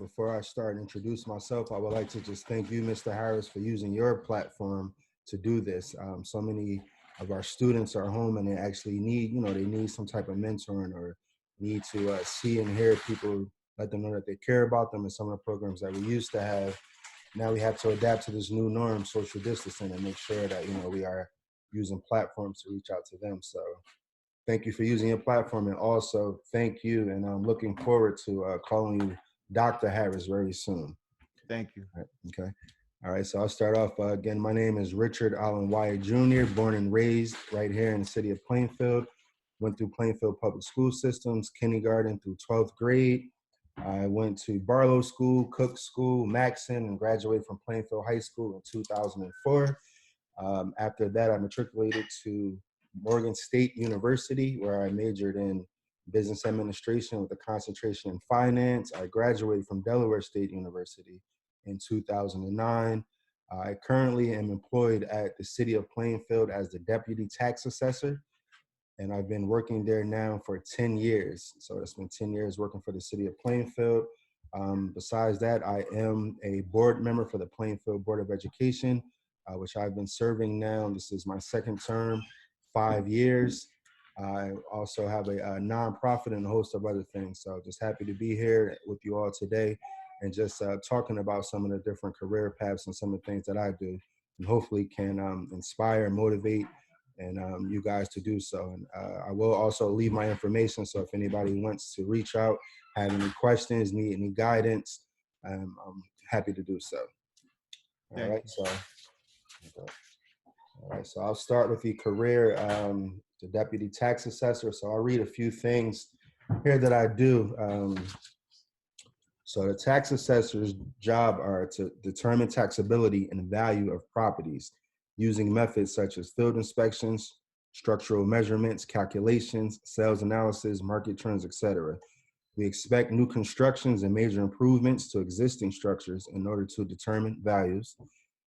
before I start and introduce myself, I would like to just thank you, Mr. Harris, for using your platform to do this. So many of our students are home and they actually need, they need some type of mentoring or need to see and hear people, let them know that they care about them, and some of the programs that we used to have. Now we have to adapt to this new norm, social distancing, and make sure that, we are using platforms to reach out to them. So thank you for using your platform, and also thank you. And I'm looking forward to calling you Dr. Harris very soon. Thank you. All right, okay. All right. So I'll start off again. My name is Richard Allen Wyatt Jr., born and raised right here in the city of Plainfield. Went through Plainfield Public School Systems, kindergarten through 12th grade. I went to Barlow School, Cook School, Maxon, and graduated from Plainfield High School in 2004. After that, I matriculated to Morgan State University, where I majored in business administration with a concentration in finance. I graduated from Delaware State University in 2009. I currently am employed at the city of Plainfield as the deputy tax assessor, and I've been working there now for 10 years. So it's been 10 years working for the city of Plainfield. Besides that, I am a board member for the Plainfield Board of Education, which I've been serving now. This is my second term, 5 years. I also have a nonprofit and a host of other things. So just happy to be here with you all today and just talking about some of the different career paths and some of the things that I do, and hopefully can inspire, motivate, and you guys to do so. And I will also leave my information, so if anybody wants to reach out, have any questions, need any guidance, I'm happy to do so. All Thank right, you. so I'll start with the career, the deputy tax assessor. So I'll read a few things here that I do. So the tax assessor's job are to determine taxability and value of properties using methods such as field inspections, structural measurements, calculations, sales analysis, market trends, etc. We expect new constructions and major improvements to existing structures in order to determine values.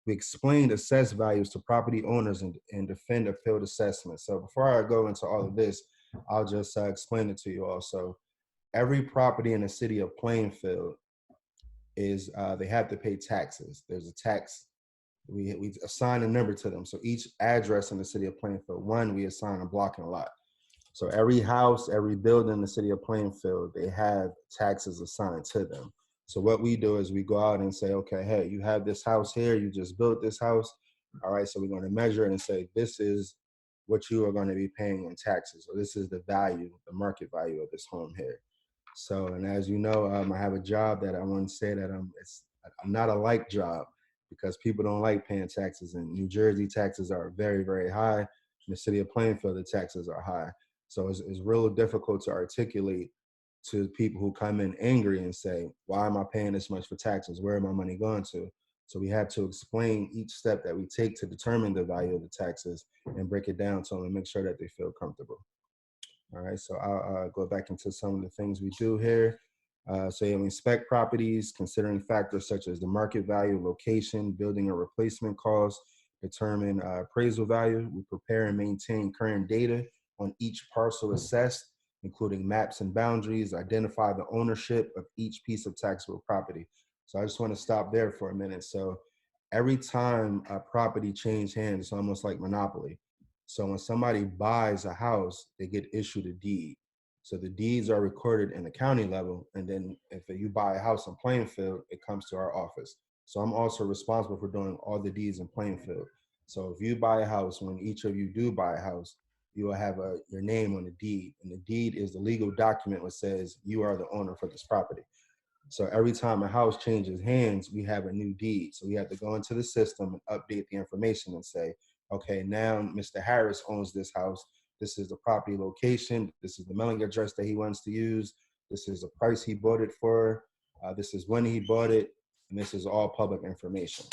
We explain assessed values to property owners and defend appealed assessments. So before I go into all of this, I'll just explain it to you all. So every property in the city of Plainfield is they have to pay taxes. There's a tax. We assign a number to them. So each address in the city of Plainfield, we assign a block and a lot. So every house, every building in the city of Plainfield, they have taxes assigned to them. So what we do is we go out and say, okay, hey, you have this house here. You just built this house. All right, so we're going to measure it and say, this is what you are going to be paying in taxes. So this is the value, the market value of this home here. So, and as you know, I have a job that I want to say that I'm not a like job, because people don't like paying taxes. In New Jersey, taxes are very, very high. In the city of Plainfield, the taxes are high. So it's real difficult to articulate to people who come in angry and say, why am I paying this much for taxes? Where am my money going to? So we have to explain each step that we take to determine the value of the taxes and break it down to them and make sure that they feel comfortable. All right, so I'll go back into some of the things we do here. So you inspect properties, considering factors such as the market value, location, building or replacement cost, determine appraisal value. We prepare and maintain current data on each parcel assessed, including maps and boundaries, identify the ownership of each piece of taxable property. So I just want to stop there for a minute. So every time a property changes hands, it's almost like monopoly. So when somebody buys a house, they get issued a deed. So the deeds are recorded in the county level. And then if you buy a house in Plainfield, it comes to our office. So I'm also responsible for doing all the deeds in Plainfield. So if you buy a house, when each of you do buy a house, you will have your name on the deed. And the deed is the legal document which says you are the owner for this property. So every time a house changes hands, we have a new deed. So we have to go into the system and update the information and say, okay, now Mr. Harris owns this house. This is the property location. This is the mailing address that he wants to use. This is the price he bought it for. This is when he bought it. And this is all public information.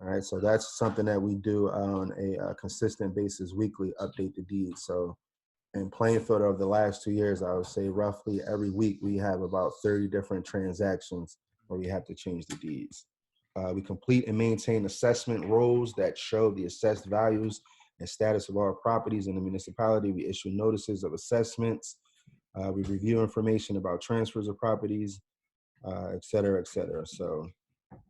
All right, so that's something that we do on a consistent basis, weekly, update the deed. So in Plainfield over the last 2 years, I would say roughly every week we have about 30 different transactions where we have to change the deeds. We complete and maintain assessment rolls that show the assessed values and status of our properties in the municipality. We issue notices of assessments. We review information about transfers of properties. et cetera, et cetera. So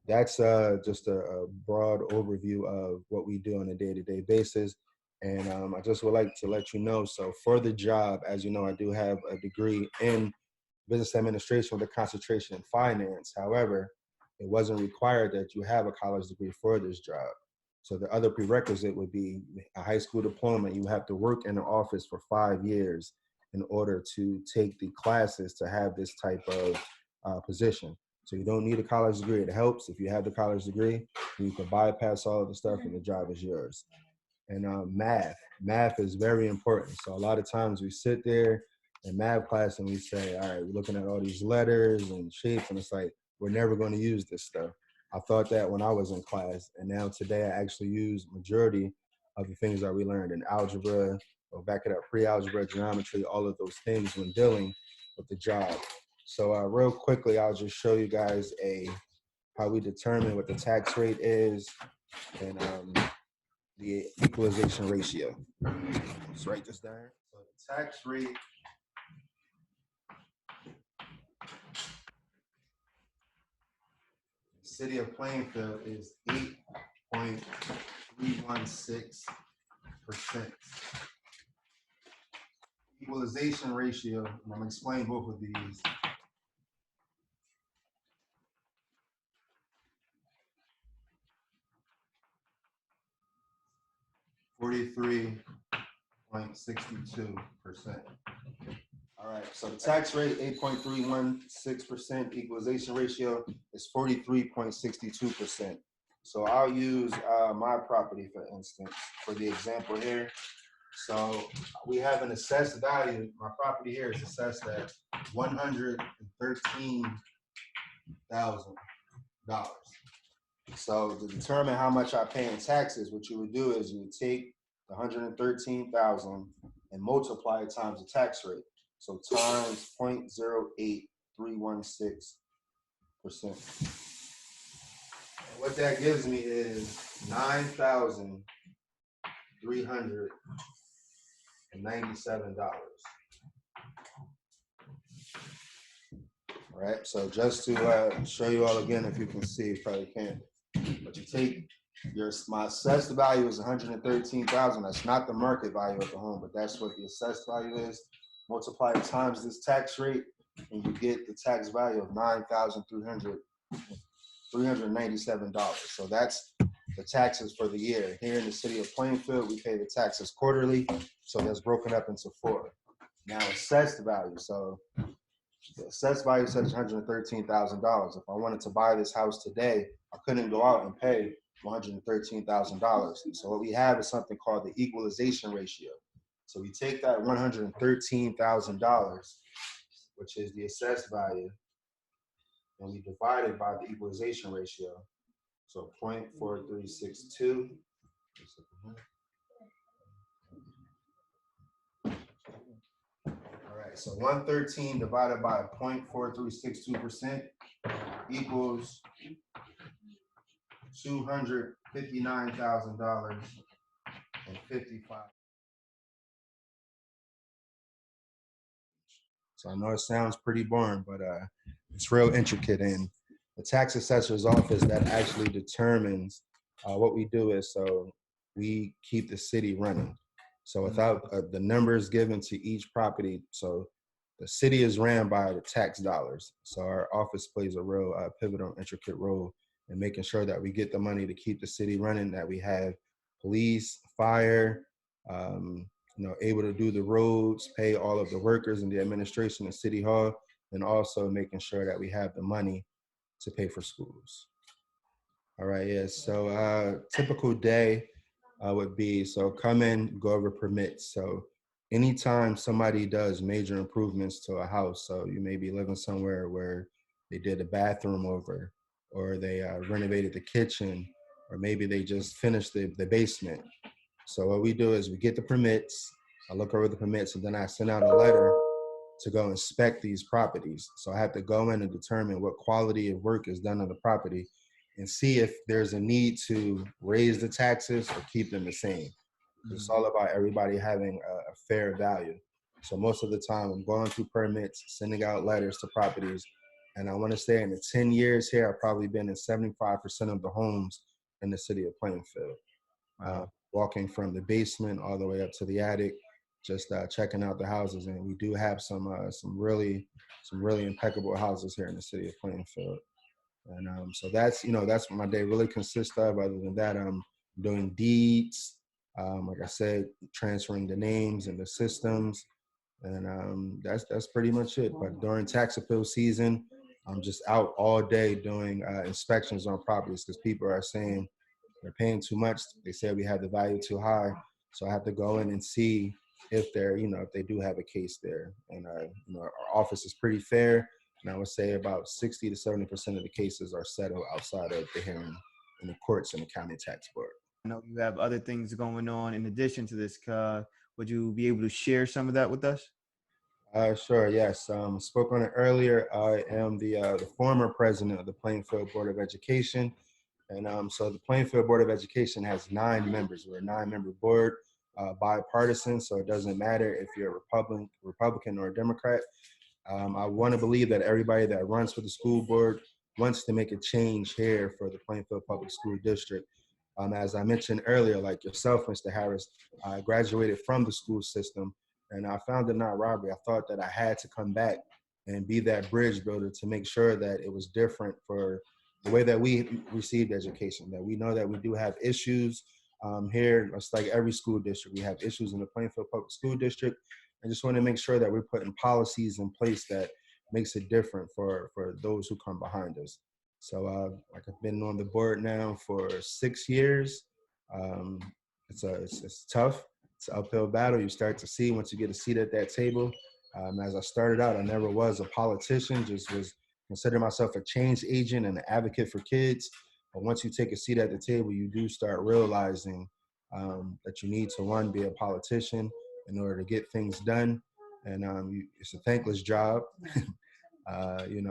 that's just a broad overview of what we do on a day-to-day basis. And I just would like to let you know, so for the job, as you know, I do have a degree in business administration with a concentration in finance. However, it wasn't required that you have a college degree for this job. So the other prerequisite would be a high school diploma. You have to work in the office for 5 years in order to take the classes to have this type of position. So you don't need a college degree. It helps if you have the college degree. You can bypass all of the stuff and the job is yours. And math is very important. So a lot of times we sit there in math class and we say, all right, we're looking at all these letters and shapes, and it's like, we're never going to use this stuff. I thought that when I was in class, and now today I actually use majority of the things that we learned in algebra, or back it up, pre-algebra, geometry, all of those things when dealing with the job. So real quickly, I'll just show you guys how we determine what the tax rate is, and the equalization ratio. Let's write this down. So the tax rate city of Plainfield is 8.316%. Equalization ratio, and I'm gonna explain both of these. 43.62%. All right, so the tax rate, 8.316%, equalization ratio is 43.62%. So I'll use my property, for instance, for the example here. So we have an assessed value. My property here is assessed at $113,000. So to determine how much I pay in taxes, what you would do is you would take the 113,000 and multiply it times the tax rate. So times 0.08316%. And what that gives me is $9,397. All right, so just to show you all again, if you can see, you probably can't, but you take my assessed value is 113,000. That's not the market value of the home, but that's what the assessed value is. Multiply it times this tax rate, and you get the tax value of $9,397. So that's the taxes for the year. Here in the city of Plainfield, we pay the taxes quarterly, so that's broken up into 4. Now assessed value. So the assessed value says $113,000. If I wanted to buy this house today, I couldn't go out and pay $113,000. So what we have is something called the equalization ratio. So we take that $113,000, which is the assessed value, and we divide it by the equalization ratio. So 0.4362. All right, so 113 divided by 0.4362% equals $259,000.55. So I know it sounds pretty boring, but it's real intricate. And the tax assessor's office that actually determines what we do is, so we keep the city running. So without the numbers given to each property, so the city is ran by the tax dollars. So our office plays a real pivotal, intricate role in making sure that we get the money to keep the city running, that we have police, fire, able to do the roads, pay all of the workers and the administration at City Hall, and also making sure that we have the money to pay for schools. All right, yeah, so typical day would be, so come in, go over permits. So anytime somebody does major improvements to a house, so you may be living somewhere where they did a bathroom over, or they renovated the kitchen, or maybe they just finished the basement. So what we do is we get the permits, I look over the permits, and then I send out a letter to go inspect these properties. So I have to go in and determine what quality of work is done on the property and see if there's a need to raise the taxes or keep them the same. It's all about everybody having a fair value. So most of the time I'm going through permits, sending out letters to properties, And I want to say in the 10 years here, I've probably been in 75% of the homes in the city of Plainfield. Wow. Walking from the basement all the way up to the attic, just checking out the houses. And we do have some really impeccable houses here in the city of Plainfield. And so that's what my day really consists of. Other than that, I'm doing deeds, like I said, transferring the names and the systems, and that's pretty much it. But during tax appeal season, I'm just out all day doing inspections on properties because people are saying they're paying too much. They say we have the value too high, so I have to go in and see if if they do have a case there. And our office is pretty fair, and I would say about 60 to 70% of the cases are settled outside of the hearing in the courts and the county tax board. I know you have other things going on in addition to this. Would you be able to share some of that with us? Sure, yes. Spoke on it earlier. I am the former president of the Plainfield Board of Education. And so the Plainfield Board of Education has 9 members. We're a 9-member board, bipartisan, so it doesn't matter if you're a Republican or a Democrat. I want to believe that everybody that runs for the school board wants to make a change here for the Plainfield Public School District. As I mentioned earlier, like yourself, Mr. Harris, I graduated from the school system and I found it not robbery. I thought that I had to come back and be that bridge builder to make sure that it was different for the way that we received education, that we know that we do have issues here. It's like every school district, we have issues in the Plainfield Public School District. I just want to make sure that we're putting policies in place that makes it different for those who come behind us. So like I've been on the board now for 6 years. Um, it's tough. It's an uphill battle. You start to see once you get a seat at that table. As I started out, I never was a politician. Just was consider myself a change agent and an advocate for kids. But once you take a seat at the table, you do start realizing that you need to one be a politician in order to get things done, and it's a thankless job.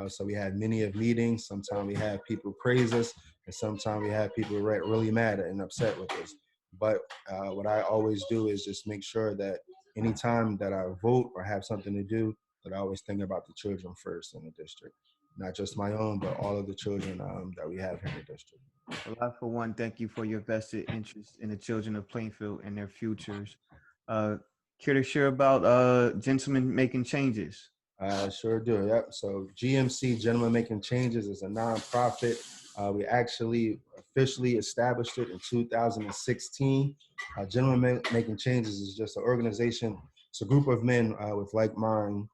So we had many of meetings. Sometimes we have people praise us, and sometimes we have people really mad and upset with us. But what I always do is just make sure that anytime that I vote or have something to do, that I always think about the children first in the district, not just my own, but all of the children that we have here in the district. Well, I, for one, thank you for your vested interest in the children of Plainfield and their futures. Uh, Care to share about Gentlemen Making Changes? I sure do. Yep. So GMC, Gentlemen Making Changes, is a nonprofit. We actually officially established it in 2016. Making Changes is just an organization. It's a group of men with like mind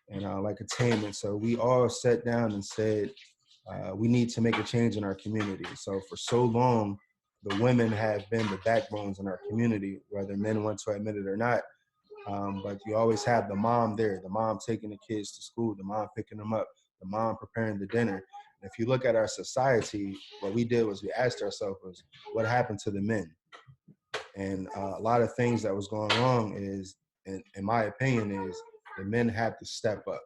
and like attainment. So we all sat down and said, we need to make a change in our community. So for so long, the women have been the backbones in our community, whether men want to admit it or not. But you always have the mom there, the mom taking the kids to school, the mom picking them up, the mom preparing the dinner. And if you look at our society, what we did was we asked ourselves was, what happened to the men? And a lot of things that was going wrong is, in my opinion, is the men had to step up.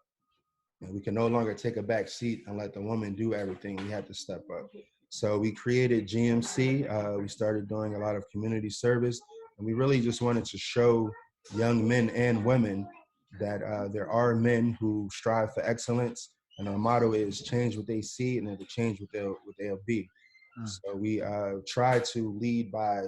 And we can no longer take a back seat and let the woman do everything. We had to step up. So we created GMC. We started doing a lot of community service, and we really just wanted to show young men and women that there are men who strive for excellence, and our motto is change what they see and then to change what they'll be. Mm. So we try to lead by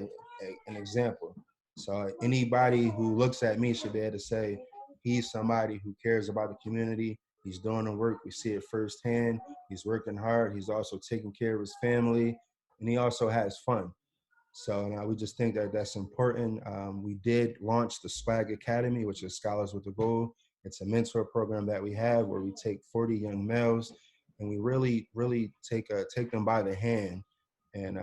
an example. So anybody who looks at me should be able to say, he's somebody who cares about the community. He's doing the work. We see it firsthand. He's working hard. He's also taking care of his family, and he also has fun. So now we just think that that's important. We did launch the Swag Academy, which is Scholars with a Goal. It's a mentor program that we have where we take 40 young males and we really take them by the hand and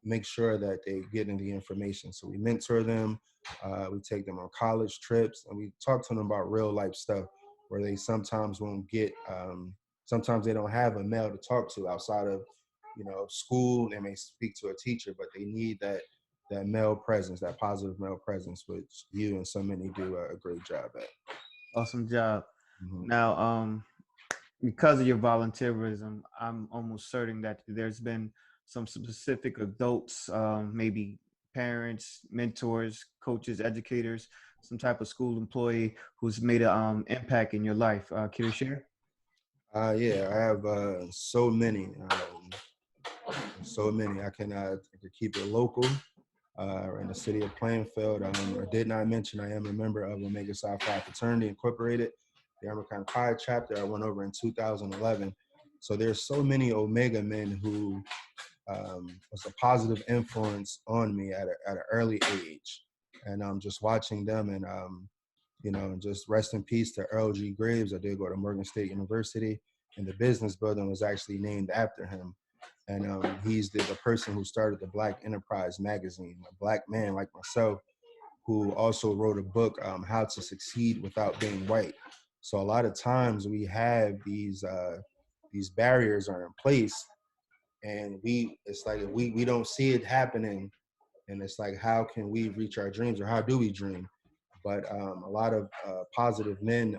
make sure that they get in the information. So we mentor them, we take them on college trips, and we talk to them about real life stuff where they sometimes won't get, sometimes they don't have a male to talk to outside of school. They may speak to a teacher, but they need that male presence, that positive male presence, which you and so many do a great job at. Awesome job. Mhm. Now, because of your volunteerism, I'm almost certain that there's been some specific adults, maybe parents, mentors, coaches, educators, some type of school employee who's made an impact in your life. Care to share? Yeah, I have so many, so many. I could keep it local. In the city of Plainfield. I did not mention I am a member of Omega Psi Phi Fraternity Incorporated, the American Pi chapter. I went over in 2011. So there's so many Omega men who was a positive influence on me at an early age. And just watching them and, just rest in peace to Earl G. Graves. I did go to Morgan State University, and the business building was actually named after him. And he's the person who started the Black Enterprise magazine, a Black man like myself, who also wrote a book, How to Succeed Without Being White. So a lot of times we have these barriers are in place, and it's like we don't see it happening, and it's like, how can we reach our dreams, or how do we dream? But a lot of positive men,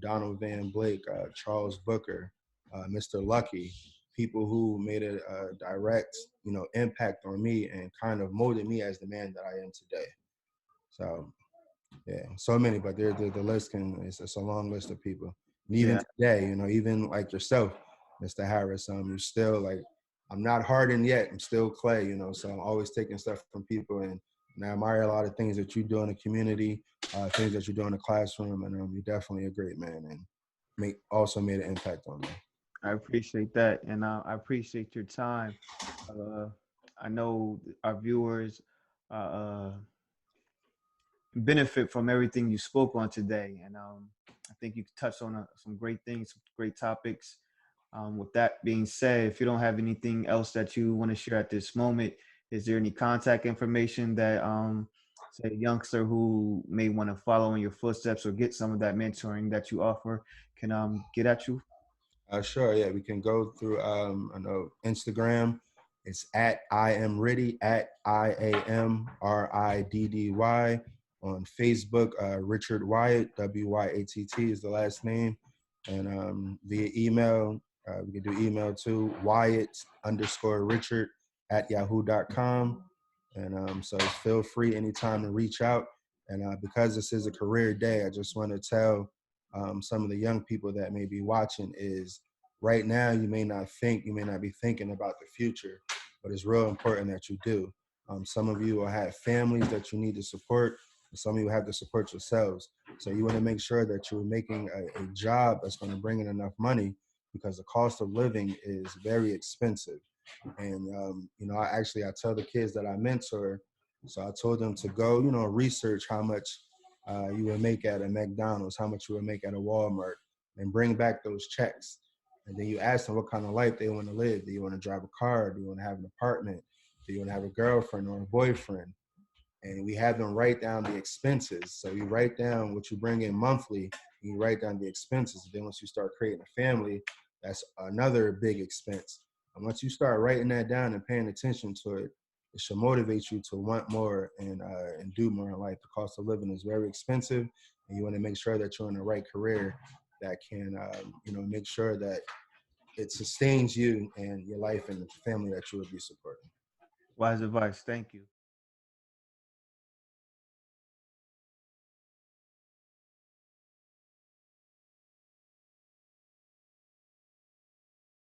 Donald Van Blake, Charles Booker, Mr. Lucky, people who made a direct, impact on me and kind of molded me as the man that I am today. So yeah, so many, but the list it's a long list of people. And even Yeah, today, even like yourself, Mr. Harris, you're still like, I'm not hardened yet. I'm still clay, so I'm always taking stuff from people, and I admire a lot of things that you do in the community, things that you do in the classroom, and you're definitely a great man, and also made an impact on me. I appreciate that, and I appreciate your time. Uh, I know our viewers benefit from everything you spoke on today, and I think you touched on some great things, some great topics. With that being said, if you don't have anything else that you want to share at this moment, is there any contact information that, say, a youngster who may want to follow in your footsteps or get some of that mentoring that you offer can get at you? Sure, yeah, we can go through. I know Instagram. It's at I am Riddy, at IAMRIDDY. On Facebook, Richard Wyatt, WYATT is the last name, and via email, we can do email too, Wyatt_Richard at yahoo.com. And so feel free anytime to reach out. And because this is a career day, I just want to tell some of the young people that may be watching is, right now you may not be thinking about the future, but it's real important that you do. Some of you will have families that you need to support, and some of you have to support yourselves. So you want to make sure that you're making a job that's going to bring in enough money, because the cost of living is very expensive. And I tell the kids that I mentor, so I told them to go, research how much you would make at a McDonald's, how much you would make at a Walmart, and bring back those checks. And then you ask them what kind of life they want to live. Do you want to drive a car? Do you want to have an apartment? Do you want to have a girlfriend or a boyfriend? And we have them write down the expenses. So you write down what you bring in monthly, and you write down the expenses. And then once you start creating a family, that's another big expense. And once you start writing that down and paying attention to it, it should motivate you to want more and do more in life. The cost of living is very expensive, and you want to make sure that you're in the right career that can, make sure that it sustains you and your life and the family that you would be supporting. Wise advice. Thank you.